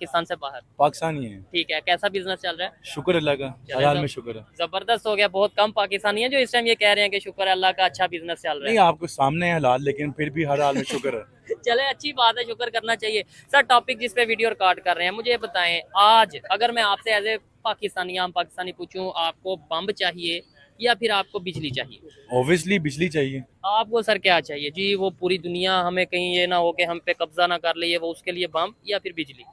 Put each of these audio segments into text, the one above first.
पाकिस्तान से बाहर? पाकिस्तानी है। ठीक है, कैसा बिजनेस चल रहा है? शुक्र अल्लाह का, चले हलाल तो में शुक्र है। जबरदस्त हो गया। बहुत कम पाकिस्तानी है जो इस टाइम ये कह रहे हैं कि शुक्र है अल्लाह का, अच्छा बिजनेस चल रहा नहीं, है। आपको सामने है हलाल, लेकिन फिर भी हर हाल में शुक्र है। चले, अच्छी बात है, शुक्र करना चाहिए। सर, टॉपिक जिस पे वीडियो रिकॉर्ड कर रहे हैं, मुझे ये बताएं, आज अगर मैं आपसे एज ए पाकिस्तानी, आम पाकिस्तानी पूछूं, आपको बम चाहिए या फिर आपको बिजली चाहिए? ऑब्वियसली बिजली चाहिए। आपको सर क्या चाहिए जी? वो पूरी दुनिया हमें कहीं ये ना हो कि हम पे कब्जा ना कर ले, वो उसके लिए बम या फिर बिजली?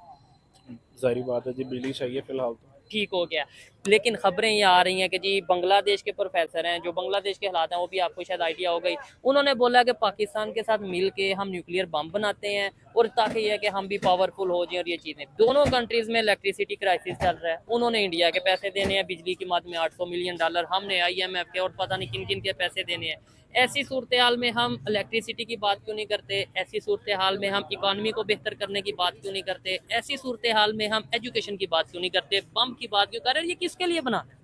जारी बात है जी, बिजली चाहिए फिलहाल तो। ठीक हो गया। लेकिन खबरें ये आ रही हैं कि जी बांग्लादेश के प्रोफेसर हैं, जो बांग्लादेश के हालात हैं वो भी आपको शायद आइडिया हो गई, उन्होंने बोला कि पाकिस्तान के साथ मिल के हम न्यूक्लियर बम बनाते हैं और ताकि यह कि हम भी पावरफुल हो जाए। और ये चीज़ें दोनों कंट्रीज में इलेक्ट्रिसिटी क्राइसिस चल रहा है, उन्होंने इंडिया के पैसे देने हैं बिजली की मद में $800 मिलियन, हमने IMF के और पता नहीं किन किन के पैसे देने हैं। ऐसी सूरत हाल में हम इलेक्ट्रिसिटी की बात क्यों नहीं करते? ऐसी सूरत हाल में हम इकॉनमी को बेहतर करने की बात क्यों नहीं करते? ऐसी सूरत हाल में हम एजुकेशन की बात क्यों नहीं करते? बम की बात क्यों कर रहे हैं? ये किसके लिए बना है?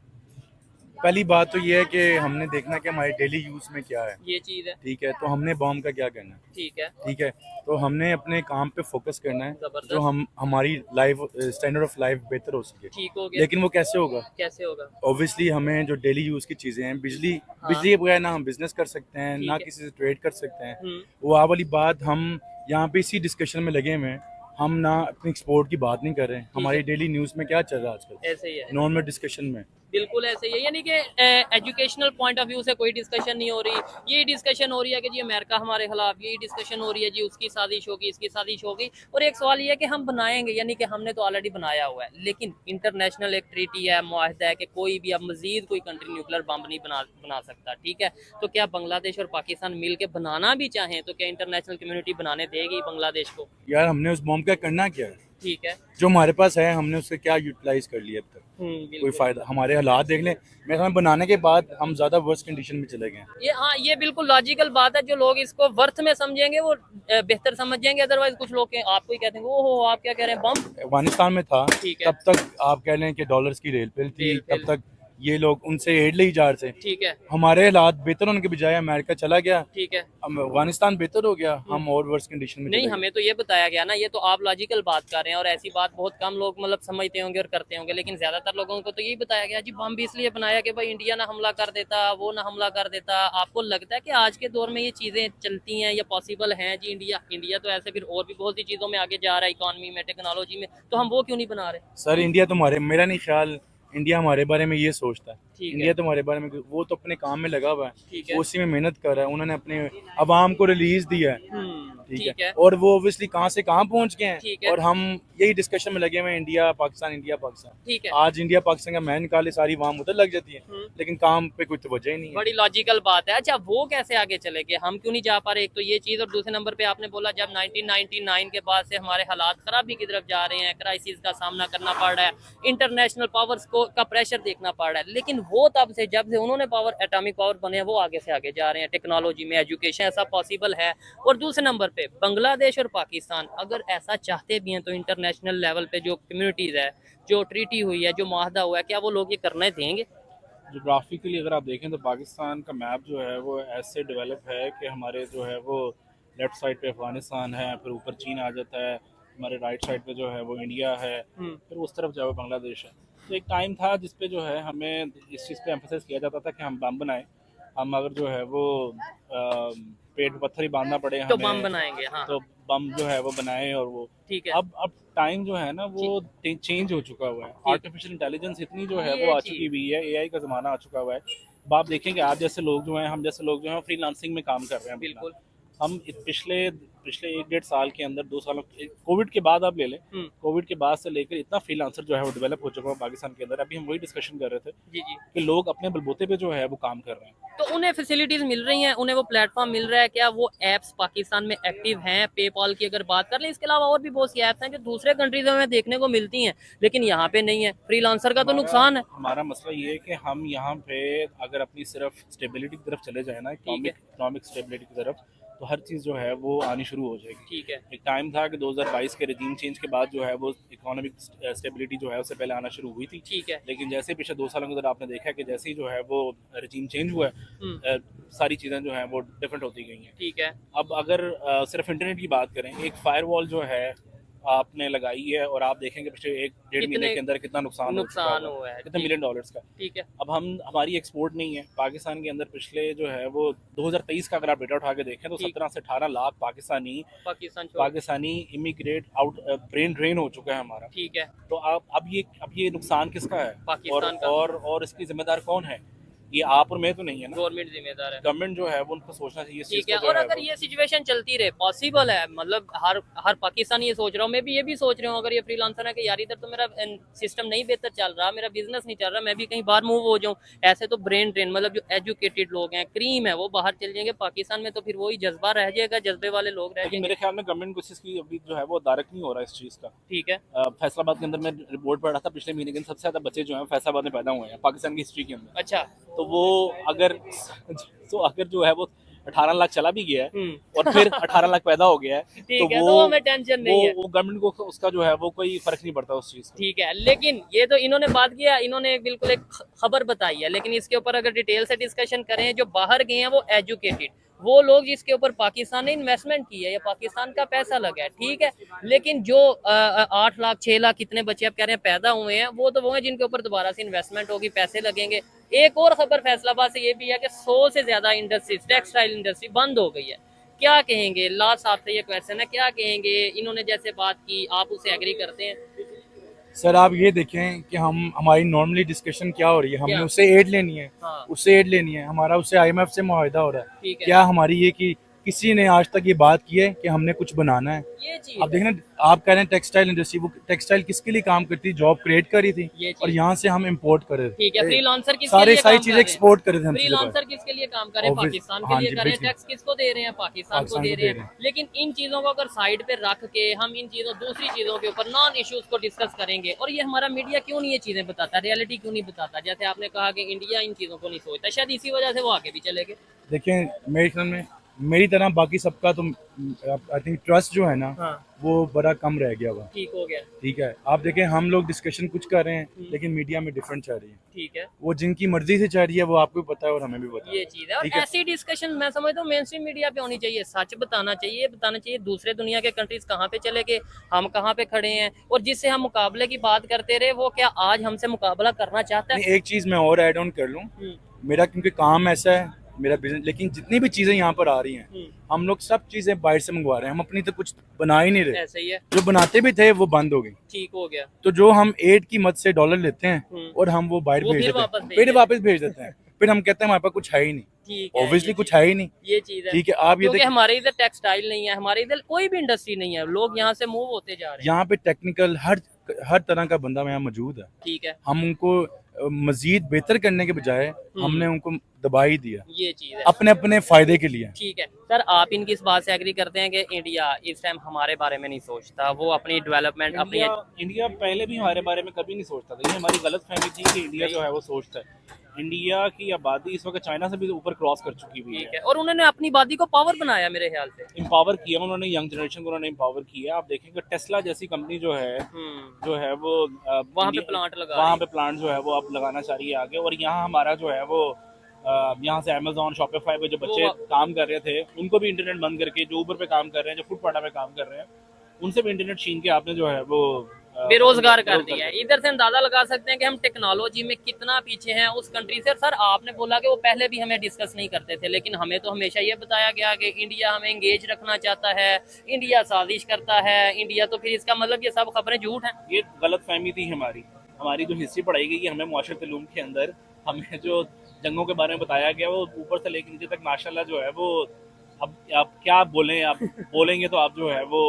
पहली बात तो ये है कि हमने देखना कि हमारे डेली यूज में क्या है। ये चीज़ है। ठीक है, तो हमने बॉम्ब का क्या करना है। ठीक है, ठीक है, तो हमने अपने काम पे फोकस करना है, जबरदस्त। जो हम हमारी लाइफ स्टैंडर्ड ऑफ लाइफ बेहतर हो सके। ठीक हो गया। लेकिन वो कैसे होगा? कैसे होगा? ऑब्वियसली हमें जो डेली यूज की चीजें हैं, बिजली, हाँ। बिजली के बगैर ना हम बिजनेस कर सकते हैं, ठीक ना है। किसी से ट्रेड कर सकते हैं। हम्म, वो आ वाली बात हम यहाँ पे इसी डिस्कशन में लगे हुए हैं। हम ना अपनी एक्सपोर्ट की बात नहीं कर रहे हैं। हमारी डेली न्यूज में क्या चल रहा है आजकल, ऐसे ही है। नॉर्मल डिस्कशन में। बिल्कुल ऐसे ही है, यानी कि एजुकेशनल पॉइंट ऑफ व्यू से कोई डिस्कशन नहीं हो रही। ये डिस्कशन हो रही है कि जी अमेरिका हमारे खिलाफ, ये डिस्कशन हो रही है जी उसकी साजिश होगी, इसकी साजिश होगी। और एक सवाल ये है कि हम बनाएंगे, यानी कि हमने तो ऑलरेडी बनाया हुआ है, लेकिन इंटरनेशनल एक ट्रीटी है, मुआहदा है कि कोई भी अब मजीद कोई कंट्री न्यूक्लियर बम नहीं बना सकता। ठीक है, तो क्या बांग्लादेश और पाकिस्तान मिल के बनाना भी चाहें तो क्या इंटरनेशनल कम्युनिटी बनाने देगी बांग्लादेश को? यार, हमने उस बॉम्ब का करना क्या है? ठीक है। जो हमारे पास है हमने उससे क्या यूटिलाइज कर लिया अब तक? कोई बिल्कुल। फायदा? हमारे हालात देख लें, मेरे ख्याल में बनाने के बाद हम ज्यादा वर्स्ट कंडीशन में चले गए हैं। ये, हाँ, ये बिल्कुल लॉजिकल बात है। जो लोग इसको वर्थ में समझेंगे वो बेहतर समझेंगे, अदरवाइज कुछ लोग आपको ही कहते हैं ओहो आप क्या कह रहे हैं, बम। अफगानिस्तान में था, ठीक है। तब तक आप कह लें कि डॉलर्स की रेल पिल थी, रेल पिल। तब तक ये लोग उनसे एड ले ही जा रहे थे। ठीक है। हमारे हालात बेहतर होने के बजाय अमेरिका चला गया, ठीक है। अफगानिस्तान बेहतर हो गया, हम और वर्स्ट कंडीशन में नहीं, चले गए। हमें तो ये बताया गया ना, ये तो आप लॉजिकल बात कर रहे हैं और ऐसी बात बहुत कम लोग मतलब समझते होंगे और करते होंगे, लेकिन ज्यादातर लोगों को तो यही बताया गया जी बम भी इसलिए बनाया कि भाई इंडिया ना हमला कर देता, वो ना हमला कर देता। आपको लगता है कि आज के दौर में ये चीजें चलती हैं या पॉसिबल हैं जी? इंडिया तो ऐसे फिर और भी बहुत सी चीजों में आगे जा रहा है, इकोनॉमी में, टेक्नोलॉजी में, तो हम वो क्यों नहीं बना रहे? सर, इंडिया तुम्हारे, मेरा नहीं ख्याल इंडिया हमारे बारे में ये सोचता है। ठीक है। इंडिया तुम्हारे बारे में, वो तो अपने काम में लगा हुआ है, ठीक है। वो उसी में मेहनत कर रहा है। उन्होंने अपने अवाम को रिलीज दिया है। ठीक ठीक है, है। और वो ऑब्वियसली कहाँ से कहाँ पहुंच गए ठीक हैं, है। और हम यही डिस्कशन में लगे हुए हैं, इंडिया पाकिस्तान, इंडिया पाकिस्तान। ठीक है। आज इंडिया पाकिस्तान का मैं निकाले, सारी अवाम उधर लग जाती है, लेकिन काम पे कोई तवज्जो ही नहीं है। बड़ी लॉजिकल बात है। अच्छा, वो कैसे आगे चले गए, हम क्यों नहीं जा पा रहे? एक तो ये चीज, और दूसरे नंबर पे आपने बोला जब 1999 के बाद से हमारे हालात खराबी की तरफ जा रहे हैं, क्राइसिस का सामना करना पड़ रहा है, इंटरनेशनल पावर्स को का प्रेशर देखना पड़ रहा है, लेकिन वो तब से जब से उन्होंने पावर, एटॉमिक पावर बने हैं, वो आगे से आगे जा रहे हैं टेक्नोलॉजी में, एजुकेशन, ऐसा पॉसिबल है। और दूसरे नंबर पे बांग्लादेश और पाकिस्तान अगर ऐसा चाहते भी हैं तो इंटरनेशनल लेवल पे जो कम्युनिटीज है, जो ट्रीटी हुई है, जो मुआहदा हुआ है, क्या वो लोग ये करने देंगे? जोग्राफिकली अगर आप देखें तो पाकिस्तान का मैप जो है वो ऐसे डेवलप है कि हमारे जो है वो लेफ्ट साइड पे अफगानिस्तान है, फिर ऊपर चीन आ जाता है, हमारे राइट साइड पे जो है वो इंडिया है, फिर उस तरफ जो है बांग्लादेश है। तो एक टाइम था जिस पे जो है हमें इस चीज़ पे एम्फोसाइज किया जाता था कि हम बम बनाएं, हम अगर जो है वो पेट पे पत्थर ही बांधना पड़े तो हमें, बम बनाएंगे। हाँ, तो बम जो है वो बनाएं। और वो ठीक है। अब टाइम जो है ना वो चेंज हो चुका हुआ है। आर्टिफिशियल इंटेलिजेंस इतनी जो है ये वो आ चीज़। चुकी हुई है, एआई का ज़माना आ चुका हुआ है। अब आप देखेंगे आप जैसे लोग जो हैं, हम जैसे लोग जो हैं फ्रीलांसिंग में काम कर रहे हैं। बिल्कुल। हम पिछले पिछले 1-1.5 साल के अंदर, 2 सालों, कोविड के बाद आप ले लें, कोविड के बाद से लेकर इतना फ्रीलांसर जो है वो डेवलप हो चुका है पाकिस्तान के अंदर। अभी हम वही डिस्कशन कर रहे थे जी जी। कि लोग अपने बलबूते पे जो है वो काम कर रहे हैं। तो उन्हें फैसिलिटीज मिल रही हैं, उन्हें वो प्लेटफॉर्म मिल रहा है, क्या वो एप्स पाकिस्तान में एक्टिव हैं? पेपॉल की अगर बात कर लें, इसके अलावा और भी बहुत सी एप्स हैं जो दूसरे कंट्रीज में देखने को मिलती हैं, लेकिन यहाँ पे नहीं है। फ्रीलांसर का तो नुकसान है। हमारा मसला ये है कि हम यहाँ पे अगर अपनी सिर्फ स्टेबिलिटी की तरफ चले जाए ना, इकोनॉमिक स्टेबिलिटी की तरफ, तो हर चीज़ जो है वो आनी शुरू हो जाएगी। ठीक है। एक टाइम था कि 2022 के रेजिम चेंज के बाद जो है वो इकोनॉमिक स्टेबिलिटी जो है उससे पहले आना शुरू हुई थी। ठीक है। लेकिन जैसे पिछले 2 सालों के अंदर आपने देखा कि जैसे ही जो है वो रेजिम चेंज हुआ है, सारी चीज़ें जो हैं वो डिफरेंट होती गई हैं। ठीक है। अब अगर सिर्फ इंटरनेट की बात करें, एक फायरवॉल जो है आपने लगाई है और आप देखेंगे पिछले 1-1.5 महीने के अंदर कितना नुकसान हुआ है, कितने मिलियन डॉलर्स का। ठीक है। अब हमारी एक्सपोर्ट नहीं है पाकिस्तान के अंदर। पिछले जो है वो 2023 का अगर आप डेटा उठा के देखें तो 17 से 18 lakh Pakistani immigrate out brain drain हो चुका है हमारा। ठीक है। तो अब ये नुकसान किसका है? पाकिस्तान का। और इसकी जिम्मेदार कौन है? ये आप और मैं तो नहीं है ना, गवर्नमेंट जिम्मेदार है। गवर्नमेंट जो है वो उनको सोचना चाहिए इस चीज़ ठीक है। को जो और है अगर वो। ये सिचुएशन चलती रहे, पॉसिबल है, मतलब हर पाकिस्तानी ये सोच रहा हूँ, मैं भी ये भी सोच रहा हूँ, अगर ये फ्रीलांसर है कि यार इधर तो मेरा सिस्टम नहीं बेहतर चल रहा, मेरा बिजनेस नहीं चल रहा, मैं भी कहीं बाहर मूव हो जाऊँ, ऐसे तो ब्रेन ड्रेन, मतलब जो एजुकेटेड लोग हैं, क्रीम है, वो बाहर चल जाएंगे। पाकिस्तान में तो फिर वही जज्बा रह जाएगा, जज्बे वाले लोग रह लेकिन जाएंगे। मेरे ख्याल में गवर्नमेंट को इसकी अभी जो है वो दारक नहीं हो रहा है इस चीज़ का। ठीक है। फैसलाबाद के अंदर मैं रिपोर्ट पढ़ रहा था पिछले महीने के अंदर सबसे ज़्यादा बच्चे जो हैं फैसलाबाद में पैदा हुए हैं पाकिस्तान की हिस्ट्री के अंदर। अच्छा। तो वो अगर जो है वो 18 लाख चला भी गया है और फिर 18 लाख पैदा हो गया है ठीक है, तो हमें टेंशन नहीं है। वो गवर्नमेंट को उसका जो है वो कोई फर्क नहीं पड़ता उस चीज़ का। ठीक है। लेकिन ये तो इन्होंने बात किया, इन्होंने बिल्कुल एक खबर बताई है, लेकिन इसके ऊपर अगर डिटेल से डिस्कशन करें, जो बाहर गए हैं वो एजुकेटेड, वो लोग जिसके ऊपर पाकिस्तान ने इन्वेस्टमेंट की है या पाकिस्तान का पैसा लगा है, ठीक है। लेकिन जो 8 लाख 6 लाख कितने बच्चे आप कह रहे हैं पैदा हुए हैं, वो तो वो हैं जिनके ऊपर दोबारा से इन्वेस्टमेंट होगी, पैसे लगेंगे। एक और खबर फैसलाबाद से ये भी है कि 100 से ज्यादा इंडस्ट्रीज, टेक्सटाइल इंडस्ट्री बंद हो गई है। क्या कहेंगे? लास्ट आपसे ये क्वेश्चन है, क्या कहेंगे? इन्होंने जैसे बात की, आप उससे एग्री करते हैं? सर आप ये देखें कि हमारी नॉर्मली डिस्कशन क्या हो रही है, हमने क्या? उससे एड लेनी है। हाँ। उससे एड लेनी है, हमारा उससे IMF से मुआहदा हो रहा है। ठीक है। क्या हमारी ये कि किसी ने आज तक ये बात की है कि हमने कुछ बनाना है? ये चीज अब देखना, आप कह रहे हैं टेक्सटाइल इंडस्ट्री, वो टेक्सटाइल किसके लिए काम करती थी? जॉब क्रिएट करी थी ये चीज। और यहाँ से हम इम्पोर्ट कर रहे थे। ठीक है। फ्रीलांसर किसके सारी लिए काम चीजें कर रहे एक्सपोर्ट कर रहे थे हम। फ्रीलांसर किसके लिए काम कर रहे हैं? Obvious, पाकिस्तान हाँ के लिए जी, कर रहे हैं। बिल्कुल। टैक्स किसको दे रहे हैं? पाकिस्तान को दे रहे हैं। लेकिन इन चीजों को अगर साइड पे रख के हम इन चीजों दूसरी चीजों के ऊपर नॉन इश्यूज को डिस्कस करेंगे, और ये हमारा मीडिया क्यों नहीं ये चीजें बताता, रियलिटी क्यों नहीं बताता? जैसे आपने कहा कि इंडिया इन चीजों को नहीं सोचता, शायद इसी वजह से वो आगे भी चले गए। देखें, मेरे ख्याल में मेरी तरह बाकी सबका तो आई थिंक ट्रस्ट जो है ना, हाँ। वो बड़ा कम रह गया हुआ। ठीक हो गया। ठीक है, आप देखें हम लोग डिस्कशन कुछ कर रहे हैं लेकिन मीडिया में डिफरेंट चल रही है। ठीक है। वो जिनकी मर्जी से चल रही है वो आपको भी पता है और हमें भी पता है। ये चीज है, और ठीक है। ऐसी डिस्कशन मैं समझता हूँ मेन स्ट्रीम मीडिया पे होनी चाहिए। सच बताना चाहिए दूसरे दुनिया के कंट्रीज कहाँ पे चले गए, हम कहाँ पे खड़े हैं, और जिससे हम मुकाबले की बात करते रहे, वो क्या आज हमसे मुकाबला करना चाहता है? नहीं, एक चीज मैं और ऐड ऑन कर लूँ, मेरा क्योंकि काम ऐसा है, मेरा बिजनेस, लेकिन जितनी भी चीजें यहाँ पर आ रही हैं हम लोग सब चीजें बाहर से मंगवा रहे हैं, हम अपनी तो कुछ बना ही नहीं रहे। ऐसा ही है। जो बनाते भी थे वो बंद हो गई। ठीक हो गया। तो जो हम एड की मद से डॉलर लेते हैं और हम वो बाहर वो भेज फिर देते वापस हैं, भेज फिर देते वापस भेज देते हैं। फिर हम कहते हैं हमारे पास कुछ है ही नहीं। ठीक है। ऑब्वियसली ये कुछ चीज़- है ही नहीं। ये चीज है। ठीक है, आप ये क्योंकि देखें, हमारे इधर टेक्सटाइल नहीं है, हमारे इधर कोई भी इंडस्ट्री नहीं है, लोग यहाँ से मूव होते जा रहे हैं। यहाँ पे टेक्निकल हर तरह का बंदा यहाँ मौजूद है। ठीक है। हम उनको मजीद बेहतर करने के बजाय हमने उनको दबा ही दिया ये चीज है। अपने अपने फायदे के लिए। ठीक है सर, आप इनकी इस बात से एग्री करते हैं कि इंडिया इस टाइम हमारे बारे में नहीं सोचता, वो अपनी डेवलपमेंट अपनी इंडिया पहले भी हमारे बारे में कभी नहीं सोचता था। ये हमारी गलत फहमी थी कि इंडिया जो है वो सोचता है। इंडिया की आबादी इस वक्त चाइना से भी ऊपर क्रॉस कर चुकी हुई ठीक है। है, और उन्होंने अपनी आबादी को पावर बनाया मेरे ख्याल से। एम्पावर किया उन्होंने, यंग जनरेशन को उन्होंने एम्पावर किया। आप देखेंगे टेस्ला जैसी कंपनी जो है वो वहाँ पे प्लांट लगा वहाँ पे प्लांट जो है वो अब लगाना चाह रही है आगे। और यहाँ हमारा जो है वो यहाँ से अमेजोन, शॉपिफाई पे जो बच्चे काम कर रहे थे उनको भी इंटरनेट बंद करके, जो ऊबर पे काम कर रहे हैं, जो फुटपाटा पे काम कर रहे हैं, उनसे भी इंटरनेट छीन के आपने जो है वो बेरोजगार कर दिया है। इधर से अंदाजा लगा सकते हैं कि हम टेक्नोलॉजी में कितना पीछे हैं उस कंट्री से। सर आपने बोला कि वो पहले भी हमें डिस्कस नहीं करते थे, लेकिन हमें तो हमेशा ये बताया गया कि इंडिया हमें एंगेज रखना चाहता है, इंडिया साजिश करता है, इंडिया, तो फिर इसका मतलब ये सब खबरें झूठ हैं। ये गलत फहमी थी हमारी जो हिस्ट्री पढ़ाई गई, हमें मुआशरत उलूम के अंदर हमें जो जंगों के बारे में बताया गया वो ऊपर से लेकर नीचे तक माशाल्लाह जो है वो, अब आप क्या बोलें, आप बोलेंगे तो आप जो है वो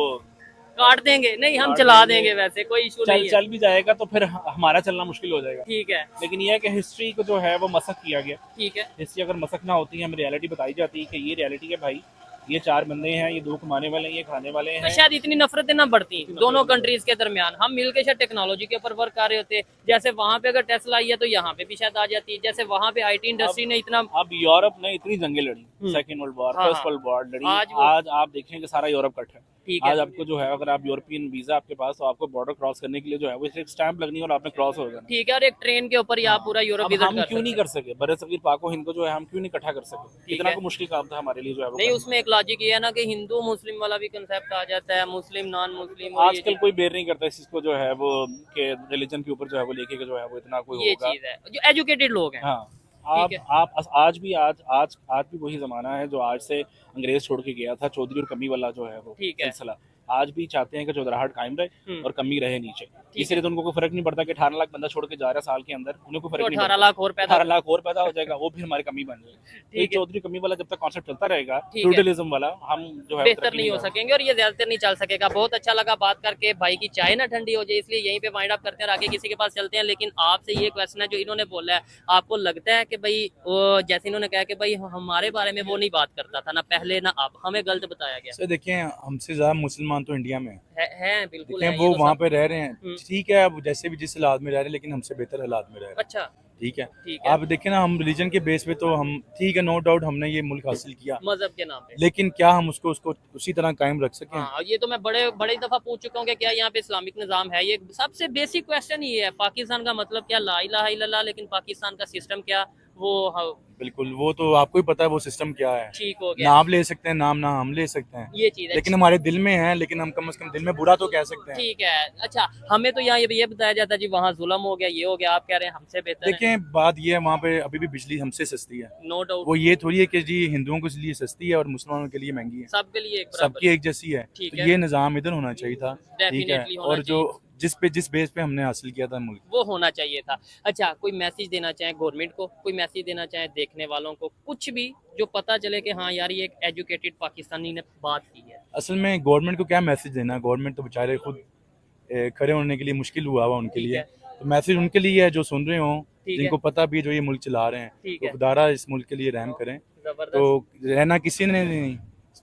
काट देंगे, नहीं हम चला देंगे, वैसे कोई इशू नहीं है। चल भी जाएगा तो फिर हमारा चलना मुश्किल हो जाएगा। ठीक है। लेकिन यह है कि हिस्ट्री को जो है वो मसक किया गया। ठीक है। हिस्ट्री अगर मसक ना होती है, हमें रियलिटी बताई जाती है कि ये रियलिटी है भाई, ये 4 बंदे हैं, ये 2 कमाने वाले हैं, ये खाने वाले हैं, तो शायद इतनी नफरतें ना बढ़ती दोनों कंट्रीज के दरमियान। हम मिलकर शायद टेक्नोलॉजी के ऊपर वर्क कर रहे होते, जैसे वहाँ पे अगर टेस्ला आई है तो यहाँ पे भी शायद आ जाती, जैसे वहाँ पे IT इंडस्ट्री ने इतना। अब यूरोप ने इतनी जंगें लड़ी, second world war, first world war लड़ी, आज आप देखें कि सारा यूरोप कट है। ठीक है। आज आपको जो है अगर आप यूरोपियन वीजा आपके पास, तो आपको बॉर्डर क्रॉस करने के लिए जो है वो एक स्टैंप लगनी है और आपने क्रॉस हो जाना। ठीक है, और एक ट्रेन के ऊपर ही आप पूरा यूरोप अब विजिट हम कर क्यों नहीं सकते कर सके, बड़े सगीर पाको हिंद को जो है हम क्यों नहीं इकट्ठा कर सके? ठीक इतना है। को मुश्किल काम था हमारे लिए जो है वो नहीं, करना। उसमें एक लॉजिक ये है ना कि हिंदू मुस्लिम वाला भी कंसेप्ट आ जाता है, मुस्लिम नॉन मुस्लिम, और ये आजकल कोई बेर नहीं करता इस चीज को जो है वो के रिलीजन के ऊपर जो है वो लेके के जो है वो इतना कोई ये होगा। चीज है जो एजुकेटेड लोग हैं। हाँ, ठीक आप आज भी आज भी वही जमाना है जो आज से अंग्रेज छोड़ के गया था, चौधरी और कमी वाला जो है वो ठीक है। सिलसिला आज भी चाहते हैं कि चौधराहट कायम रहे और कमी रहे नीचे। इसलिए तो उनको कोई फर्क नहीं पड़ता कि 18 लाख बंदा छोड़ के जा रहा है साल के अंदर, उन्हें कोई फर्क तो नहीं 18 पड़ता। लाख और पैदा 18 लाख और पैदा हो जाएगा, वो भी हमारी कमी बन जाएगी। तो ये ठीक है। चौधरी कमी वाला जब तक कॉन्सेप्ट चलता रहेगा, ठीक है। फ्यूडलिज्म वाला, हम जो है बेहतर तरक्की नहीं हो करेंगे। सकेंगे और ये ज्यादातर नहीं चल सकेगा। बहुत अच्छा लगा बात करके, भाई की चाय ना ठंडी हो जाए इसलिए यहीं पे वाइंड अप करते हैं और आगे किसी के पास चलते हैं। लेकिन आपसे ये क्वेश्चन है जो इन्होंने बोला है, आपको लगता है कि भाई वो जैसे इन्होंने कहा कि भाई हमारे बारे में वो नहीं बात करता था ना पहले ना अब, हमें गलत बताया गया सर देखिए, हमसे ज्यादा मुसलमान तो इंडिया में है बिल्कुल देखें, है, वो ये तो वहाँ सब- पे रह रहे हैं, ठीक है, अब जैसे भी जिस हालात में रह रहे हैं, लेकिन हमसे बेहतर हालात में रह रहे हैं। अच्छा ठीक है, ठीक है। आप देखें ना, हम रिलीजन के बेस पे तो हम ठीक है, नो डाउट हमने ये मुल्क हासिल किया, मजहब के नाम पे। लेकिन क्या हम उसको उसी तरह कायम रख सकें? हाँ, ये तो मैं बड़ी दफा पूछ चुका हूँ कि क्या यहाँ पे इस्लामिक निजाम है। ये सबसे बेसिक क्वेश्चन ये है, पाकिस्तान का मतलब क्या, ला इलाहा इल्लल्लाह, लेकिन पाकिस्तान का सिस्टम क्या, वो बिल्कुल, वो तो आपको ही पता है वो सिस्टम क्या है। ठीक हो गया। ना आप ले सकते हैं, नाम ना हम ले सकते हैं, ये चीज है। लेकिन हमारे दिल में है, लेकिन हम कम से कम दिल में बुरा तो कह सकते हैं। ठीक है। अच्छा, हमें तो यहाँ ये बताया जाता है जी वहाँ जुल्म हो गया, ये हो गया, आप कह रहे हैं हमसे बेहतर है। देखें, बात ये है, वहाँ पे अभी भी बिजली हमसे सस्ती है। नो डाउट, वो ये थोड़ी है कि जी हिंदुओं के लिए सस्ती है और मुसलमानों के लिए महंगी है, सबके लिए एक बराबर सबकी एक जैसी है। ठीक तो है। ये निज़ाम इधर होना चाहिए था, ठीक Definitely है, होना और जो जिस बेस पे हमने हासिल किया था मुल्क, वो होना चाहिए था। अच्छा, कोई मैसेज देना चाहें गवर्नमेंट को, कोई मैसेज देना चाहें देखने वालों को, कुछ भी जो पता चले कि हाँ यार ये एक एजुकेटेड पाकिस्तानी ने बात की है। असल में गवर्नमेंट को क्या मैसेज देना, गवर्नमेंट तो बेचारे खुद खड़े होने के लिए मुश्किल हुआ उनके ठीक लिए। है। तो मैसेज उनके लिए है जो सुन रहे हों, ठीक जिनको पता भी है, जो ये मुल्क चला रहे हैं, ठीक तो है। खुदारा इस मुल्क के लिए रहम करें। जबरदस्त। तो रहना किसी ने नहीं,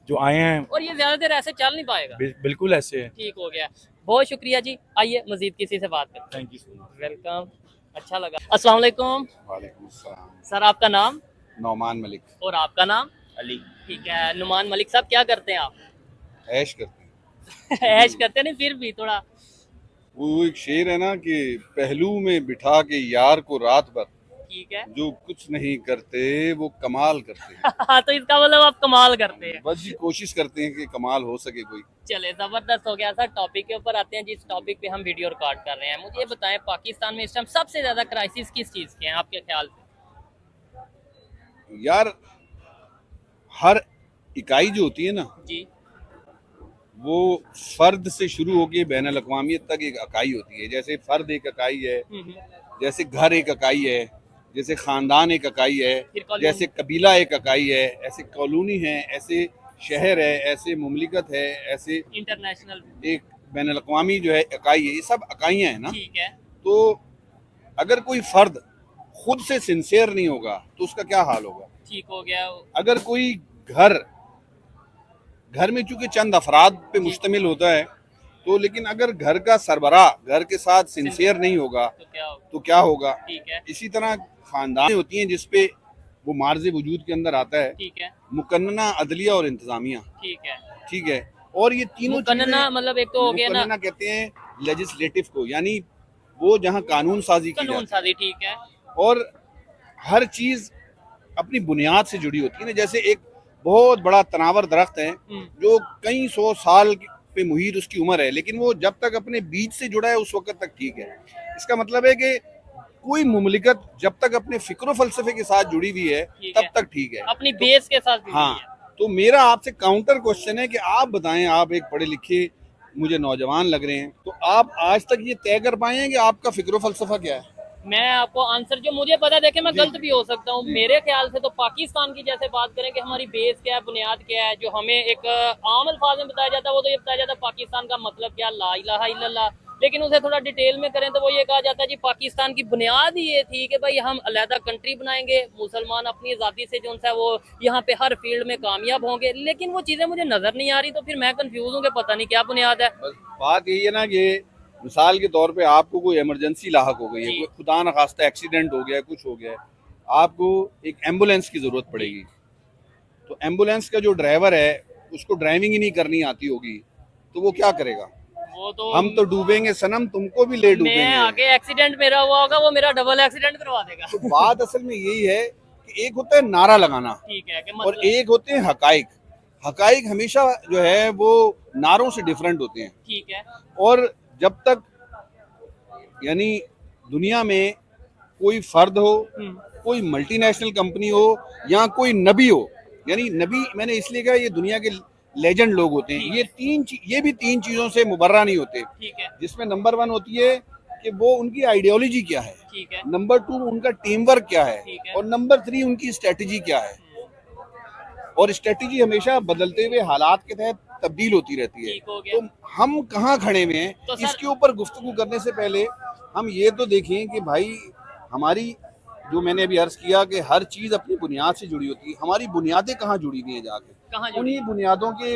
जो आए हैं और ये ज्यादा देर ऐसे चल नहीं पाएगा। बिल्कुल ऐसे है। ठीक हो गया, बहुत शुक्रिया जी। आइए मजीद किसी से बात करते थैंक यू सो मच। हैं। वेलकम, अच्छा लगा। अस्सलाम वालेकुम वालेकुम अस्सलाम। सर, आपका नाम नौमान मलिक। और आपका नाम? अली। ठीक है, नुमान मलिक साहब, क्या करते हैं आप? ऐश करते हैं। ऐश करते नहीं, फिर भी थोड़ा वो एक शेर है ना कि पहलू में बिठा के यार को रात भर, ठीक है। जो कुछ नहीं करते वो कमाल करते हैं। तो इसका मतलब आप कमाल करते हैं। बस जी कोशिश करते हैं कि कमाल हो सके कोई। चले, जबरदस्त हो गया सर। टॉपिक के ऊपर आते हैं, जिस टॉपिक पे हम वीडियो रिकॉर्ड कर रहे हैं। मुझे ये बताएं, पाकिस्तान में इस टाइम सबसे ज्यादा क्राइसिस किस चीज के हैं आपके ख्याल से? यार हर इकाई जो होती है ना, जी, वो फर्द से शुरू होके बैनुल अक़वामियत तक एक इकाई होती है। जैसे फर्द एक इकाई है, जैसे घर एक इकाई है, जैसे खानदान एक इकाई है, फिर कॉलोनी। जैसे कबीला एक इकाई है, ऐसे कॉलोनी है, ऐसे शहर है, ऐसे मुमलिकत है, ऐसे इंटरनेशनल। एक बैनुल अक़वामी जो है इकाई है। ये सब इकाइयाँ हैं ना। ठीक है। तो अगर कोई फर्द खुद से सिंसियर नहीं होगा तो उसका क्या हाल होगा। ठीक हो गया। अगर कोई घर में चूंकि चंद अफराद पे मुश्तमिल होता है, तो लेकिन अगर घर का सरबराह घर के साथ सिंसियर नहीं होगा तो क्या होगा? तो क्या होगा। ठीक है। इसी तरह खानदान होती हैं जिसपे वो मार्ज वजूद के अंदर आता है, ठीक है। मुकन्नना, अदलिया और इंतजामिया। ठीक है। ठीक है। और ये तीनों मुकन्नना मतलब एक तो हो गया ना, मुकन्नना कहते हैं लेजिस्लेटिव को, यानी वो जहाँ कानून साजी की कानून जाती साजी। ठीक है। है और हर चीज अपनी बुनियाद से जुड़ी होती है ना। जैसे एक बहुत बड़ा तनावर दरख्त है जो कई सौ साल पे मुहित उसकी उम्र है, लेकिन वो जब तक अपने बीज से जुड़ा है उस वक्त तक ठीक है। इसका मतलब है कि कोई मुमलिकत जब तक अपने फिक्र फलसफे के साथ जुड़ी हुई है ठीक तब है। तक ठीक है। अपनी बेस के साथ भी हाँ, है। तो मेरा आपसे काउंटर क्वेश्चन है कि आप बताएं, आप एक पढ़े लिखे मुझे नौजवान लग रहे हैं, तो आप आज तक ये तय कर पाए हैं कि आपका फिक्र फलसफा क्या है। मैं आपको आंसर जो मुझे पता है, देखे मैं जी। गलत भी हो सकता हूँ, मेरे ख्याल से तो पाकिस्तान की जैसे बात करें कि हमारी बेस क्या है, बुनियाद क्या है, जो हमें एक आम अल्फाज में बताया जाता है, वो तो ये बताया जाता है पाकिस्तान का मतलब क्या, ला इलाहा इल्लल्लाह। लेकिन उसे थोड़ा डिटेल में करें तो वो ये कहा जाता है जी पाकिस्तान की बुनियाद ही ये थी कि भाई हम अलहदा कंट्री बनाएंगे, मुसलमान अपनी आज़ादी से जो सा वो यहाँ पे हर फील्ड में कामयाब होंगे। लेकिन वो चीज़ें मुझे नज़र नहीं आ रही, तो फिर मैं कंफ्यूज हूँ कि पता नहीं क्या बुनियाद है। बस बात यही है ना कि मिसाल के तौर पे आपको कोई इमरजेंसी लाहक हो गई है, जी। कोई खुदा न खास्ता एक्सीडेंट हो गया है, कुछ हो गया है, आपको एक एम्बुलेंस की ज़रूरत पड़ेगी। तो एम्बुलेंस का जो ड्राइवर है उसको ड्राइविंग ही नहीं करनी आती होगी, तो वो क्या करेगा? वो तो हम तो डूबेंगे सनम, तुमको भी ले मैं डूबेंगे। आगे एक्सीडेंट मेरा हुआ होगा, वो मेरा डबल एक्सीडेंट करवा देगा। तो बात असल में यही है कि एक होता है नारा लगाना ठीक है कि और मतलब एक होते हैं हकाइक। हकाइक हमेशा जो है वो नारों से डिफरेंट होते हैं। ठीक है। और जब तक यानी दुनिया में कोई फर्द हो, कोई मल्टीनेशनल कंपनी हो या कोई नबी हो, यानी नबी मैंने इसलिए कहा ये दुनिया के लेजेंड लोग होते हैं, ये भी तीन चीजों से मुबर्रा नहीं होते। ठीक है। जिसमें नंबर 1 होती है कि वो उनकी आइडियोलॉजी क्या है, ठीक है। नंबर 2 उनका टीम वर्क क्या है, ठीक है। और नंबर 3 उनकी स्ट्रेटजी क्या है। और स्ट्रेटजी हमेशा बदलते हुए हालात के तहत तब्दील होती रहती है। ठीक हो गया। तो हम कहाँ खड़े हुए हैं, तो सर- इसके ऊपर गुफ्तगू करने से पहले हम ये तो देखें कि भाई हमारी, जो मैंने अभी अर्ज किया कि हर चीज अपनी बुनियाद से जुड़ी होती है, हमारी बुनियादें कहाँ जुड़ी हुई हैं जाके, कहाँ जुड़ी? उन्हीं बुनियादों के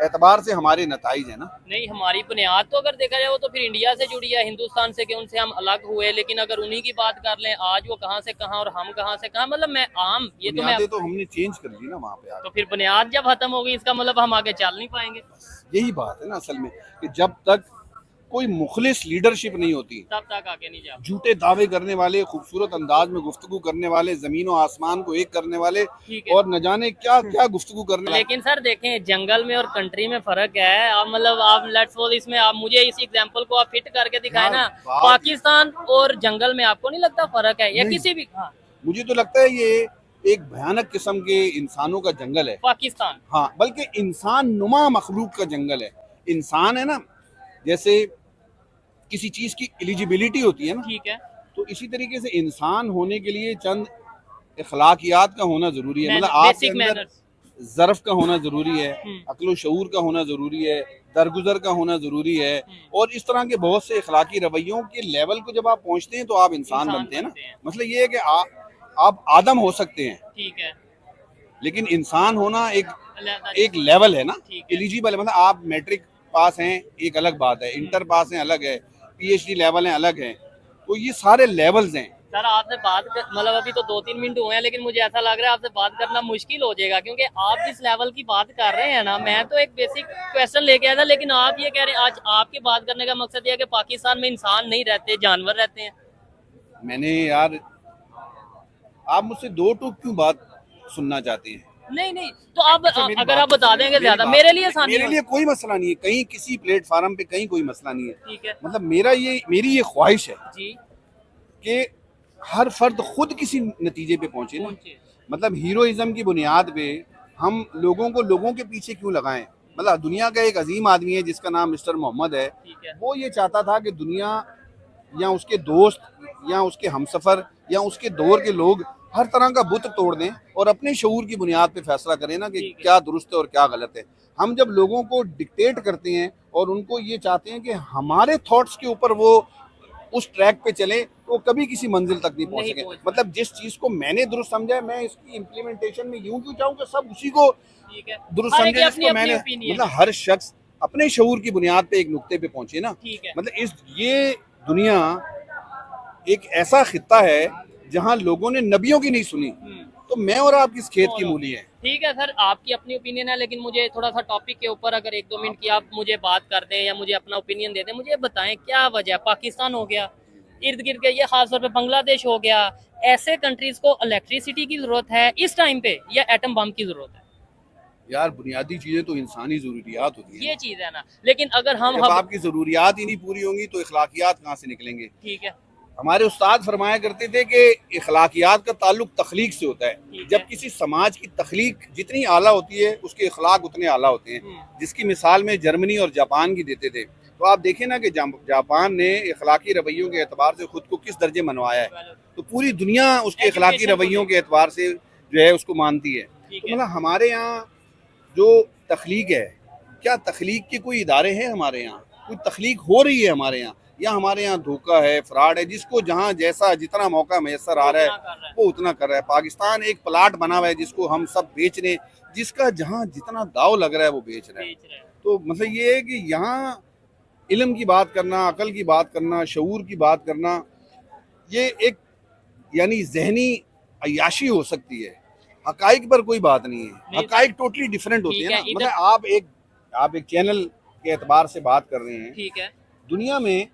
एतबार से हमारे नताइज है ना। नहीं, हमारी बुनियाद तो अगर देखा जाए वो तो फिर इंडिया से जुड़ी है, हिंदुस्तान से, कि उनसे हम अलग हुए। लेकिन अगर उन्हीं की बात कर लें, आज वो कहाँ से कहाँ और हम कहाँ से कहाँ, मतलब मैं आम ये तो मैं बुनियादें तो हमने चेंज कर दी ना वहाँ पे आके। तो फिर बुनियाद जब खत्म होगी इसका मतलब हम आगे चल नहीं पाएंगे। यही बात है ना असल में, कि जब तक कोई मुखलिस लीडरशिप नहीं होती, तब तक आगे नहीं जा। झूठे दावे करने वाले, खूबसूरत अंदाज में गुफ्तगू करने वाले, जमीन और आसमान को एक करने वाले, ठीक है। और न जाने क्या क्या गुफ्तगू करने वाले। लेकिन सर देखें, जंगल में और कंट्री में फर्क है। आप मतलब आप लेट्स सपोज इसमें आप मुझे इस एग्जांपल को आप फिट करके दिखाए यार, ना, बात- पाकिस्तान और जंगल में आपको नहीं लगता फर्क है, या नहीं। किसी भी? हाँ, मुझे तो लगता है ये एक भयानक किस्म के इंसानों का जंगल है। पाकिस्तान। हाँ, बल्कि इंसान नुमा मखलूक का जंगल है। इंसान है ना, जैसे किसी चीज की एलिजिबिलिटी होती है ना, ठीक है। तो इसी तरीके से इंसान होने के लिए चंद अखलाकियात का होना जरूरी है। मतलब आपके बेसिक अंदर मैनर्स। ज़र्फ का होना जरूरी है, अक्ल शऊर का होना जरूरी है, दरगुजर का होना जरूरी है, और इस तरह के बहुत से अखलाकी रवैयों के लेवल को जब आप पहुंचते हैं तो आप इंसान बनते हैं ना। मतलब ये है कि आप आदम हो सकते हैं, ठीक है। लेकिन इंसान होना अलग- एक लेवल है ना, ठीक है। एलिजिबल है। मतलब आप मैट्रिक पास हैं एक अलग बात है, इंटर पास हैं अलग है, पीएचडी लेवल है अलग है, तो ये सारे लेवल्स हैं। सर आपसे मतलब अभी तो 2-3 मिनट हुए हैं, लेकिन मुझे ऐसा लग रहा है आपसे बात करना मुश्किल हो जाएगा, क्योंकि आप जिस लेवल की बात कर रहे हैं ना, मैं तो एक बेसिक क्वेश्चन लेके आया था, लेकिन आप ये कह रहे हैं, आज आपकी बात करने का मकसद ये है कि पाकिस्तान में इंसान नहीं रहते, जानवर रहते हैं। मैंने यार, आप मुझसे दो टूक क्यों बात सुनना चाहते हैं? नहीं नहीं, तो आप मेरी अगर बात आप बता सुनिए, देंगे मेरी ज्यादा बात मेरे लिए सुनिए। आसानी मेरे होगी। लिए कोई मसला नहीं है, कहीं किसी प्लेटफार्म पे कहीं कोई मसला नहीं है। ठीक है मतलब मेरी ये ख्वाहिश है जी। कि हर फर्द खुद किसी नतीजे पे पहुंचे ना। पहुंचे। मतलब हीरोइज्म की बुनियाद पे हम लोगों के पीछे क्यों लगाएं। मतलब दुनिया का एक अजीम आदमी है जिसका नाम मिस्टर मोहम्मद है, ठीक है। वो ये चाहता था कि दुनिया या उसके दोस्त या उसके हमसफर या उसके दौर के लोग हर तरह का बुत तोड़ दें और अपने शऊर की बुनियाद पे फैसला करें ना कि ठीक है। क्या दुरुस्त है और क्या गलत है। हम जब लोगों को डिक्टेट करते हैं और उनको ये चाहते हैं कि हमारे थॉट्स के ऊपर वो उस ट्रैक पे चले, तो कभी किसी मंजिल तक नहीं पहुंच नहीं सके। पहुंच मतलब जिस चीज को मैंने दुरुस्त समझा है, मैं इसकी इम्प्लीमेंटेशन में यूं क्यों चाहूँ कि सब उसी को ठीक है। दुरुस्त हर एक समझे की जिसको अपनी मैंने। opinion मतलब है। हर शख्स अपने शऊर की बुनियाद पे एक नुक्ते पे पहुंचे ना। ठीक है। मतलब ये दुनिया एक ऐसा खित्ता है जहां लोगों ने नबियों की नहीं सुनी, तो मैं और आप किस खेत की मूली है। ठीक है सर, आपकी अपनी ओपिनियन है, लेकिन मुझे थोड़ा सा टॉपिक के ऊपर अगर 1-2 मिनट की आप मुझे बात कर दें या मुझे अपना ओपिनियन दे दें। मुझे बताएं क्या वजह, पाकिस्तान हो गया, इर्द गिर्द के ये खासतौर पे बांग्लादेश हो गया, ऐसे कंट्रीज को इलेक्ट्रिसिटी की जरूरत है इस टाइम पे या एटम बम की जरूरत है? यार बुनियादी चीजें तो इंसानी जरूरियात होती है। ये चीज है ना, लेकिन अगर हम जब आपकी जरूरियात ही नहीं पूरी होंगी तो इखलाकियात कहाँ से निकलेंगे। ठीक है। हमारे उस्ताद फरमाया करते थे कि इखलाकियात का ताल्लुक तख्लीक से होता है। ठीक है। जब किसी समाज की तख्लीक जितनी आला होती है उसके इखलाक उतने आला होते हैं, जिसकी मिसाल में जर्मनी और जापान की देते थे। तो आप देखें ना कि जापान ने इखलाकी रवैयों के एतबार से खुद को किस दर्जे मनवाया है, तो पूरी दुनिया उसके इखलाकी रवैयों के एतबार से जो है उसको मानती है। तो मतलब हमारे यहाँ जो तख्लीक है, क्या तख्लीक के कोई इदारे हैं हमारे यहाँ? कोई तख्लीक हो रही है हमारे यहाँ, या हमारे यहाँ धोखा है, फ्रॉड है, जिसको जहाँ जैसा जितना मौका मैसर आ रहा है वो उतना कर रहा है। पाकिस्तान एक प्लाट बना हुआ है जिसको हम सब बेच रहे हैं, जिसका जहाँ जितना दाव लग रहा है वो बेच रहा है। तो मतलब ये है कि यहाँ इल्म की बात करना, अकल की बात करना, शऊर की बात करना, ये एक यानी जहनी अय्याशी हो सकती है। हकाइक पर कोई बात नहीं है, हकाइक टोटली डिफरेंट होती है ना। मतलब आप एक चैनल के एतबार से बात कर रहे हैं, ठीक है। दुनिया में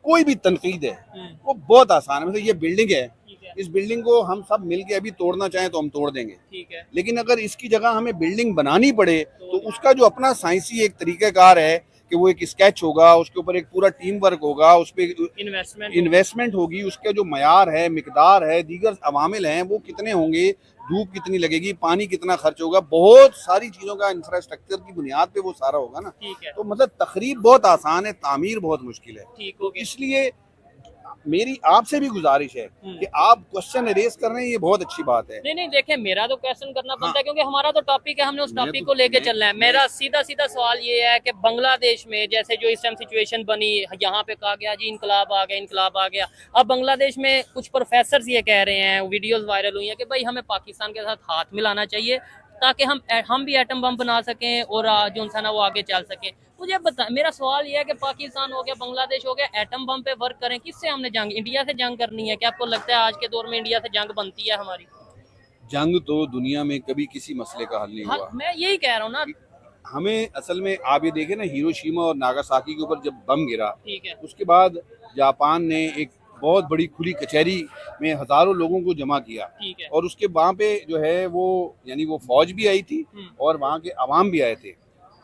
कोई भी तनकीद है हम्म, वो बहुत आसान है। मतलब ये बिल्डिंग है, ठीक है। इस बिल्डिंग को हम सब मिलके अभी तोड़ना चाहें तो हम तोड़ देंगे, ठीक है। लेकिन अगर इसकी जगह हमें बिल्डिंग बनानी पड़े तो उसका जो अपना साइंसी एक तरीक़ाकार है कि वो एक स्केच होगा, उसके ऊपर एक पूरा टीम वर्क होगा, उस पर इन्वेस्टमेंट होगी, उसका जो मयार है, मिकदार है, दीगर अवामिल हैं, वो कितने होंगे, धूप कितनी लगेगी, पानी कितना खर्च होगा, बहुत सारी चीज़ों का इंफ्रास्ट्रक्चर की बुनियाद पे वो सारा होगा ना। ठीक है। तो मतलब तखरीब बहुत आसान है, तामीर बहुत मुश्किल है। ठीक हो गया। इसलिए मेरी आपसे भी गुजारिश है कि आप क्वेश्चन रेज कर रहे हैं, ये बहुत अच्छी बात है। नहीं देखें, मेरा तो क्वेश्चन करना बनता है क्योंकि हमारा तो टॉपिक है, हमने उस मैं टॉपिक तो- को लेके मैं- चलना है। मेरा सीधा सवाल ये है कि बांग्लादेश में जैसे जो इस टाइम सिचुएशन बनी, यहाँ पे कहा गया जी इनकलाब आ गया, इनकलाब आ गया। अब बांग्लादेश में कुछ प्रोफेसर ये कह रहे हैं, वीडियोस वायरल हुई हैं कि भाई हमें पाकिस्तान के साथ हाथ मिलाना चाहिए ताकि हम भी एटम बम बना सकें और जो इंसान है वो आगे चल सके। मुझे बता, मेरा सवाल ये है कि पाकिस्तान हो गया, बांग्लादेश हो गया, एटम बम पे वर्क करें, किससे हमने जंग, इंडिया से जंग करनी है? क्या आपको लगता है आज के दौर में इंडिया से जंग बनती है हमारी? जंग तो दुनिया में कभी किसी मसले का हल नहीं हाँ, हुआ। मैं यही कह रहा हूँ ना। हमें असल में आप ये देखें ना, हिरोशिमा और नागासाकी के ऊपर जब बम गिरा, ठीक है। उसके बाद जापान ने एक बहुत बड़ी खुली कचहरी में हजारों लोगों को जमा किया, ठीक है। और उसके वहाँ पे जो है वो यानी वो फौज भी आई थी और वहाँ के अवाम भी आए थे।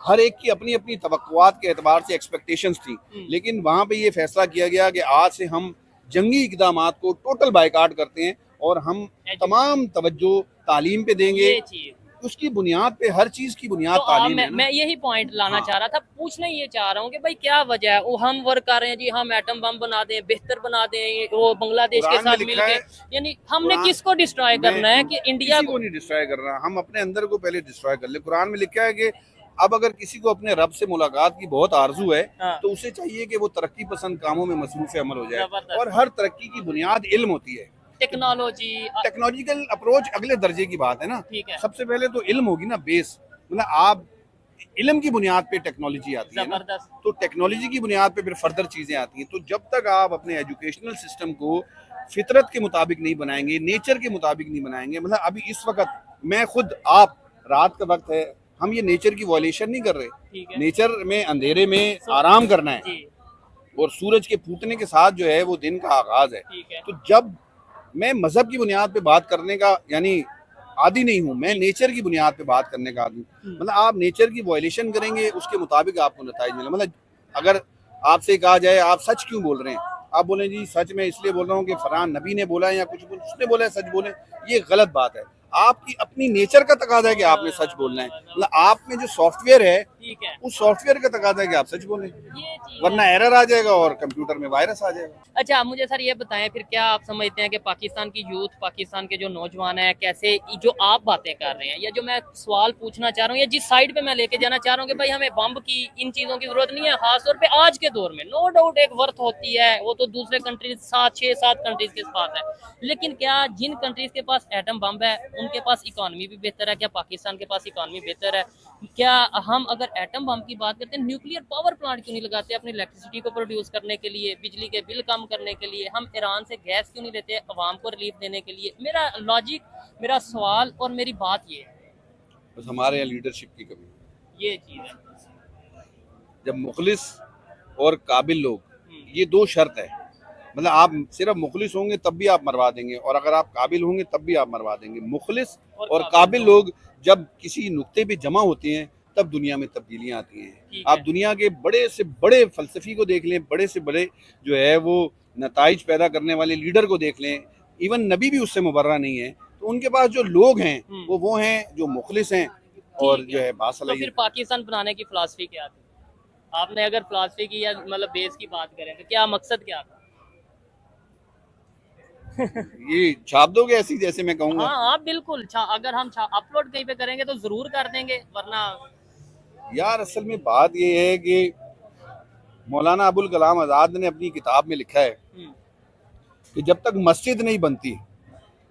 हर एक की अपनी अपनी तवक्कुआत के एतबार से एक्सपेक्टेशंस थी, लेकिन वहाँ पे ये फैसला किया गया कि आज से हम जंगी इक़दामात को टोटल बायकाट करते हैं और हम तमाम तवज्जो तालीम पे देंगे। ये चीज उसकी बुनियाद पे, हर चीज की बुनियाद तो तालीम है ना। मैं यही पॉइंट लाना हाँ। चाह रहा था, पूछना ये चाह रहा हूँ कि भाई क्या वजह है वो हम वर्क कर रहे हैं जी, हम एटम बम बना दें, बेहतर बना दें, वो बांग्लादेश के कुरान में साथ लिखा मिलके, है, यानी हमने कुरान- किसको डिस्ट्रॉय करना है कि इंडिया किसी को नहीं डिस्ट्रॉय कर रहा, हम अपने अंदर को पहले डिस्ट्रॉय कर ले। कुरान में लिखा है कि अब अगर किसी को अपने रब से मुलाकात की बहुत आरजू है, हाँ। तो उसे चाहिए कि वो तरक्की पसंद कामों में मसरूफ अमल हो जाए, जबरदस्त। और हर तरक्की की बुनियाद इल्म होती है। टेक्नोलॉजी। टेक्नोलॉजिकल अप्रोच अगले दर्जे की बात है ना। ठीक है। सबसे पहले तो इल्म होगी ना, बेस, मतलब आप इल्म की बुनियाद पे टेक्नोलॉजी आती है ना, जबरदस्त। तो टेक्नोलॉजी की बुनियाद पे फिर फर्दर चीजें आती हैं। तो जब तक आप अपने एजुकेशनल सिस्टम को फितरत के मुताबिक नहीं बनाएंगे, नेचर के मुताबिक नहीं बनाएंगे, मतलब अभी इस वक्त मैं खुद, आप, रात का वक्त है, हम ये नेचर की वॉयलेशन नहीं कर रहे। ठीक है। नेचर में अंधेरे में आराम करना है, जी, और सूरज के फूटने के साथ जो है वो दिन का आगाज है। ठीक है। तो जब मैं मजहब की बुनियाद पे बात करने का यानी आदी नहीं हूँ, मैं नेचर की बुनियाद पे बात करने का आदी हूँ। मतलब आप नेचर की वॉयलेशन करेंगे, उसके मुताबिक आपको नताइज मिले। मतलब अगर आपसे कहा जाए आप सच क्यों बोल रहे हैं, आप बोले जी सच मैं इसलिए बोल रहा हूँ कि फलान नबी ने बोला है या कुछ उसने बोला है, सच बोले, ये गलत बात है। आपकी अपनी नेचर का तकाजा है कि आपने सच बोलना है। मतलब आप में जो सॉफ्टवेयर है, ठीक है। उस सॉफ्टवेयर का तकाजा है कि आप सच बोलें, ये चीज है। वरना एरर आ जाएगा और कंप्यूटर में वायरस आ जाएगा। अच्छा, मुझे सर ये बताएं, फिर क्या आप समझते हैं कि पाकिस्तान की यूथ, पाकिस्तान के जो नौजवान हैं, कैसे जो आप बातें कर रहे हैं या जो मैं सवाल पूछना चाह रहा हूँ या जिस साइड पे मैं लेके जाना चाह रहा हूँ कि भाई हमें बम की, इन चीज़ों की जरूरत नहीं है, खासतौर पे आज के दौर में। नो डाउट एक वर्थ होती है, वो तो दूसरे कंट्रीज 6-7 कंट्रीज के पास है, लेकिन क्या जिन कंट्रीज के पास एटम बम है उनके पास इकॉनमी भी बेहतर है? क्या पाकिस्तान के पास इकॉनमी बेहतर है? क्या हम अगर एटम बम की बात करते हैं, न्यूक्लियर पावर प्लांट क्यों नहीं लगाते अपनी इलेक्ट्रिसिटी को प्रोड्यूस करने के लिए, बिजली के बिल कम करने के लिए? हम ईरान से गैस क्यों नहीं लेते अवाम को रिलीफ देने के लिए? मेरा लॉजिक, मेरा सवाल और मेरी बात ये है, बस हमारे यहाँ लीडरशिप की कमी। ये चीज़ है। जब मुखलिस और काबिल लोग, ये दो शर्त है। मतलब आप सिर्फ मुखलिस होंगे तब भी आप मरवा देंगे, और अगर आप काबिल होंगे तब भी आप मरवा देंगे। मुखलिस और काबिल लोग जब किसी नुक्ते पे जमा होते हैं तब दुनिया में तब्दीलियां आती हैं। आप दुनिया के बड़े से बड़े फलसफी को देख लें, बड़े से बड़े जो है वो नताइज पैदा करने वाले लीडर को देख लें, इवन नबी भी उससे मुबर्रा नहीं है। तो उनके पास जो लोग हैं वो हैं जो मुखलिस हैं और जो है तो बासलाहियत। फिर पाकिस्तान बनाने की फिलॉसफी क्या थी? आपने अगर फिलॉसफी की या मतलब बेस की बात करें तो क्या मकसद क्या था? ये छाप दोगे ऐसी जैसे मैं कहूँगा? हाँ आप बिल्कुल, अगर हम अपलोड कहीं पे करेंगे तो जरूर कर देंगे, वरना यार असल में बात ये है कि मौलाना अबुल कलाम आज़ाद ने अपनी किताब में लिखा है कि जब तक मस्जिद नहीं बनती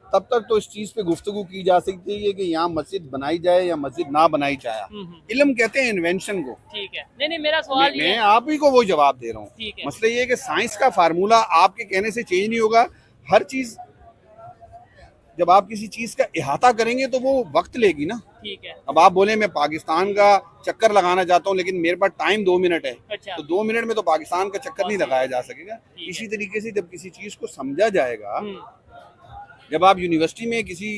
तब तक तो इस चीज़ पे गुफ्तगू की जा सकती है कि यहाँ मस्जिद बनाई जाए या मस्जिद ना बनाई जाए। इल्म कहते हैं इन्वेंशन को। ठीक है। नहीं मेरा सवाल ये मैं है। आप ही को वो जवाब दे रहा हूँ। ठीक है। मसला ये है कि साइंस का फार्मूला आपके कहने से चेंज नहीं होगा। हर चीज़ जब आप किसी चीज़ का इहाता करेंगे तो वो वक्त लेगी ना। ठीक है। अब आप बोले मैं पाकिस्तान का चक्कर लगाना चाहता हूँ लेकिन मेरे पास टाइम 2 मिनट है, अच्छा। तो 2 मिनट में तो पाकिस्तान का चक्कर नहीं लगाया जा सकेगा। ठीक है। इसी तरीके से जब किसी चीज को समझा जाएगा, हम्म, जब आप यूनिवर्सिटी में किसी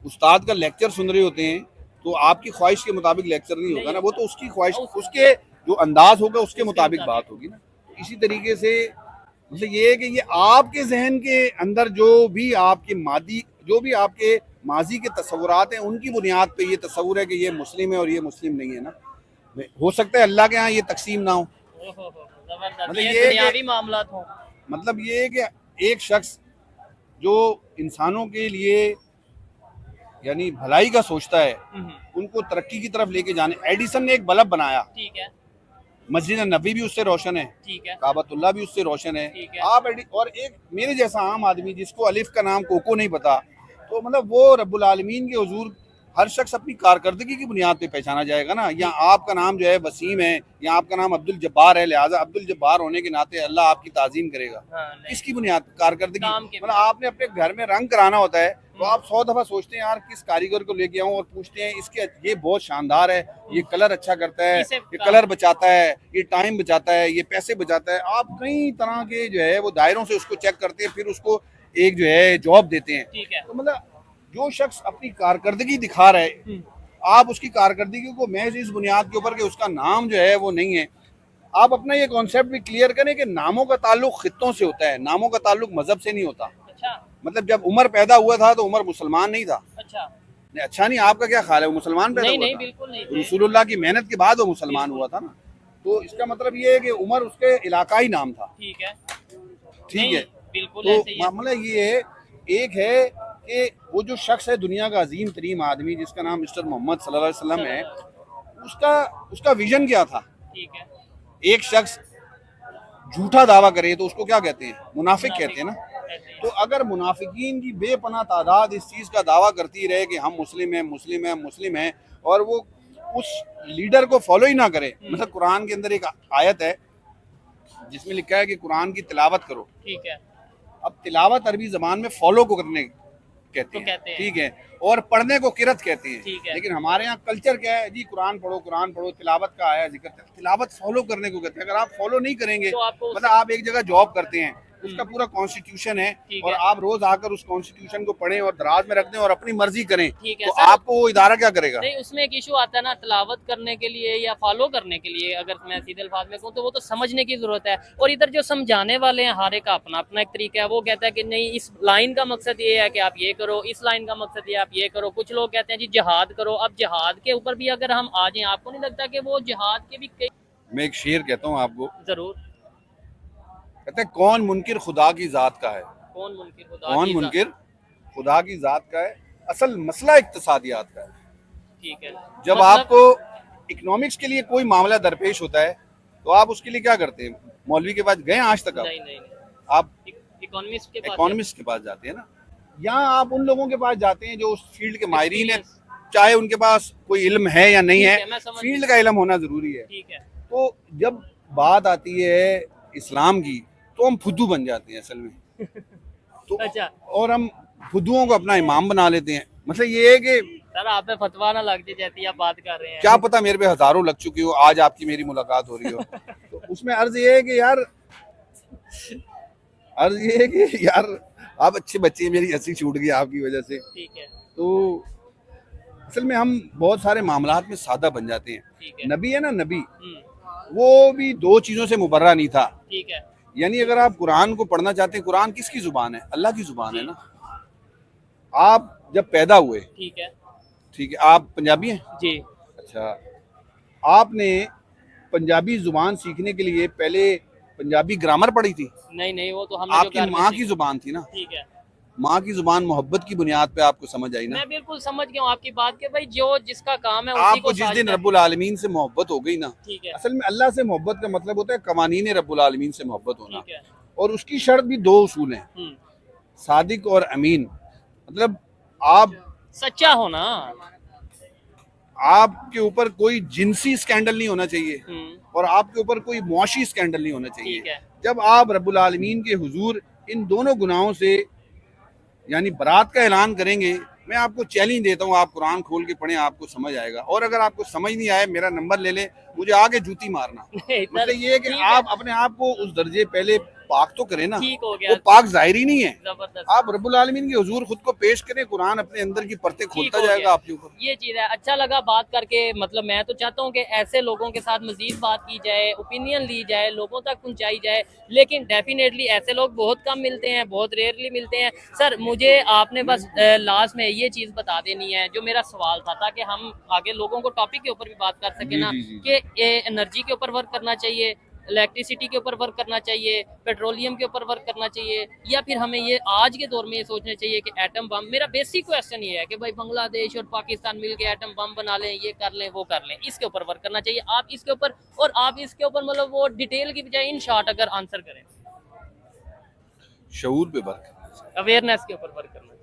उस्ताद का लेक्चर सुन रहे होते हैं तो आपकी ख्वाहिश के मुताबिक लेक्चर नहीं होगा ना, वो तो उसकी ख्वाहिश, उसके जो अंदाज होगा उसके मुताबिक बात होगी ना। तो इसी तरीके से मतलब ये है कि ये आपके जहन के अंदर जो भी आपके माजी के तस्वुरात हैं उनकी बुनियाद पे ये तस्वुर है कि ये मुस्लिम है और ये मुस्लिम नहीं है ना। हो सकता है अल्लाह के यहाँ ये तकसीम ना हो। जबरदस्त, मतलब ये ये है कि- दुनियावी मामलात हो। मतलब ये है कि एक शख्स जो इंसानों के लिए यानी भलाई का सोचता है, उनको तरक्की की तरफ लेके जाने, एडिसन ने एक बल्ब बनाया, ठीक है, मस्जिद नबी भी उससे रोशन है, ठीक है, काबतुल्लाह भी उससे रोशन है। ठीक है। और एक मेरे जैसा आम आदमी जिसको अलिफ का नाम कोको नहीं पता, तो मतलब वो रब्बुल आलमीन के हुजूर हर शख्स अपनी कारकर्दगी की बुनियाद पे पहचाना जाएगा ना। या आपका नाम जो है वसीम है या आपका नाम अब्दुल जब्बार है, लिहाजा अब्दुल जब्बार होने के नाते अल्लाह आपकी ताजीम करेगा। हाँ, नहीं। किसकी बुनियाद पे? कारकर्दगी। काम के मतलब आपने अपने घर में रंग कराना होता है तो आप 100 दफा सोचते हैं यार किस कारीगर को लेके आऊं, और पूछते हैं इसके ये बहुत शानदार है, ये कलर अच्छा करता है, इसे ये कलर बचाता है, ये टाइम बचाता है, ये पैसे बचाता है। आप कई तरह के जो है वो दायरों से उसको चेक करते हैं, फिर उसको एक जो है जॉब देते हैं। ठीक है। तो मतलब जो शख्स अपनी कारकर्दगी दिखा रहा है, आप उसकी कारकर्दगी को महज इस बुनियाद के ऊपर कि उसका नाम जो है वो नहीं है, आप अपना ये कॉन्सेप्ट भी क्लियर करें कि नामों का ताल्लुक खित्तों से होता है, नामों का ताल्लुक मजहब से नहीं होता। अच्छा, मतलब जब उमर पैदा हुआ था तो उमर मुसलमान नहीं था। अच्छा, नहीं, अच्छा नहीं, आपका क्या ख्याल है, वो मुसलमान पैदा नहीं हुआ नहीं था? बिल्कुल नहीं थे। रसूलुल्लाह की मेहनत के बाद वो मुसलमान हुआ था ना। तो इसका मतलब ये है कि उमर उसके इलाकाई नाम था। ठीक है, ठीक नहीं, है, बिल्कुल तो ऐसे ही है। मामला ये है, एक है कि वो जो शख्स है दुनिया का अजीम तरीन आदमी जिसका नाम मिस्टर मोहम्मद सल्लल्लाहु अलैहि वसल्लम है, उसका विजन क्या था। ठीक है, एक शख्स झूठा दावा करे तो उसको क्या कहते हैं, मुनाफिक कहते हैं ना। ऐसे ही। तो अगर मुनाफिकीन की बेपनाह तादाद इस चीज़ का दावा करती रहे कि हम मुस्लिम हैं, मुस्लिम हैं, मुस्लिम हैं, और वो उस लीडर को फॉलो ही ना करे। मतलब कुरान के अंदर एक आयत है जिसमें लिखा है कि कुरान की तिलावत करो। ठीक है, अब तिलावत अरबी जबान में फॉलो को करने कहते कहते हैं, हैं। ठीक है, और पढ़ने को किरत कहते हैं। ठीक है। लेकिन हमारे यहाँ कल्चर क्या है जी, कुरान पढ़ो, तिलावत का आया जिक्र, तिलावत फॉलो करने को कहते हैं। अगर आप फॉलो नहीं करेंगे, तो आपको मतलब आप एक जगह जॉब करते हैं, उसका पूरा कॉन्स्टिट्यूशन है, ठीक और है। आप रोज आकर उस कॉन्स्टिट्यूशन को पढ़ें और दराज में रख दें और अपनी मर्जी करें, ठीक है तो सर। आपको वो इदारा क्या करेगा? नहीं, उसमें एक इशू आता है ना, तलावत करने के लिए या फॉलो करने के लिए, अगर मैं सीधे अल्फाज में कहूँ तो वो तो समझने की जरूरत है। और इधर जो समझाने वाले हैं, हर एक का अपना अपना एक तरीका है। वो कहता है कि नहीं, इस लाइन का मकसद ये है कि आप ये करो, इस लाइन का मकसद ये आप ये करो। कुछ लोग कहते हैं जी जिहाद करो। अब जिहाद के ऊपर भी अगर हम आ जाएं, आपको नहीं लगता कि वो जिहाद के भी कई मैं एक शेर कहता हूँ आपको, जरूर, कहते हैं कौन मुनकिर खुदा की जात का है, कौन मुनकिर खुदा कौन की जात? मुनकिर खुदा की जात का है, असल मसला इक्तिसादियात का है। ठीक है, जब मतलब- आपको इकोनॉमिक्स के लिए कोई मामला दरपेश होता है तो आप उसके लिए क्या करते हैं? मौलवी के पास गए आज तक? नहीं नहीं, आप इकोनॉमिस्ट के पास इकोनॉमिस्ट के पास जाते हैं ना, यहाँ आप उन लोगों के पास जाते हैं जो उस फील्ड के माहिरीन है, Experience। चाहे उनके पास कोई इल्म है या नहीं ठीक है, है, मैं समझ फील्ड का इल्म होना जरूरी है। ठीक है, तो जब बात आती है इस्लाम की तो हम फुद्दू बन जाते हैं असल में। तो अच्छा और हम फुद्दुओं को अपना इमाम बना लेते हैं। मतलब ये है कि सर, आप पे फतवा ना लग जाए जैसी आप बात कर रहे हैं। क्या पता मेरे पे हजारों लग चुकी हो, आज आपकी मेरी मुलाकात हो रही हो। तो उसमें अर्ज ये है कि यार आप अच्छे बच्चे हैं, मेरी हंसी छूट गई आपकी वजह से। ठीक है, तो असल में हम बहुत सारे मामलात में सादा बन जाते हैं। ठीक है, नबी है ना, नबी, वो भी दो चीजों से मुबर्रा नहीं था। ठीक है, यानी अगर आप कुरान को पढ़ना चाहते हैं, कुरान किसकी जुबान है? अल्लाह की जुबान है ना। आप जब पैदा हुए, ठीक है, ठीक है, आप पंजाबी हैं? जी, अच्छा, आपने पंजाबी जुबान सीखने के लिए पहले पंजाबी ग्रामर पढ़ी थी? नहीं नहीं, वो तो हमने जो आपकी घर में माँ की सीखा। जुबान थी ना। ठीक है, माँ की जुबान मोहब्बत की बुनियाद पे आपको समझ आई ना। मैं बिल्कुल समझ गया हूँ आपकी बात के भाई, जो जिसका काम है उसी आपको को जिस दिन साझा- रब्बुल आलमीन से मोहब्बत हो गई ना, ठीक है, असल में अल्लाह से मोहब्बत का मतलब होता है कवानीन रब्बुल आलमीन से मोहब्बत होना। ठीक है, और उसकी शर्त भी दो उसूल हैं, सादिक और अमीन। मतलब आप सच्चा होना। आपके ऊपर कोई जिनसी स्कैंडल नहीं होना चाहिए और आपके ऊपर कोई मुआशी स्कैंडल नहीं होना चाहिए। ठीक है, जब आप रब्बुल आलमीन के हुजूर इन दोनों गुनाहों से यानी बरात का ऐलान करेंगे मैं आपको चैलेंज देता हूँ, आप कुरान खोल के पढ़ें, आपको समझ आएगा। और अगर आपको समझ नहीं आए, मेरा नंबर ले लें, मुझे आगे जूती मारना। मतलब ये है कि ठीक आप अपने आप को उस दर्जे पहले पाक तो करें ना, ठीक हो वो गया, पाक जाहिर ही नहीं है। जबरदस्त, आप रब्बुल आलमीन के हुजूर खुद को पेश करें, कुरान अपने अंदर की परतें ठीक खोलता हो जाएगा गया। आपके ऊपर। ये चीज़ है, अच्छा लगा बात करके। मतलब मैं तो चाहता हूँ कि ऐसे लोगों के साथ मजीद बात की जाए, ओपिनियन ली जाए, लोगों तक पहुँचाई जाए, लेकिन डेफिनेटली ऐसे लोग बहुत कम मिलते हैं, बहुत रेयरली मिलते हैं। सर मुझे आपने बस लास्ट में ये चीज़ बता देनी है जो मेरा सवाल था, ताकि हम आगे लोगों को टॉपिक के ऊपर भी बात कर सकें ना, कि एनर्जी के ऊपर वर्क करना चाहिए, इलेक्ट्रिसिटी के ऊपर वर्क करना चाहिए, पेट्रोलियम के ऊपर वर्क करना चाहिए, या फिर हमें ये आज के दौर में ये सोचना चाहिए कि एटम बम। मेरा बेसिक क्वेश्चन ये है कि भाई बांग्लादेश और पाकिस्तान मिलके एटम बम बना लें, ये कर लें, वो कर लें, इसके ऊपर वर्क करना चाहिए। आप इसके ऊपर, और आप इसके ऊपर मतलब वो डिटेल की बजाय इन शॉर्ट अगर आंसर करें, शऊर पे वर्क, अवेयरनेस के ऊपर वर्क करना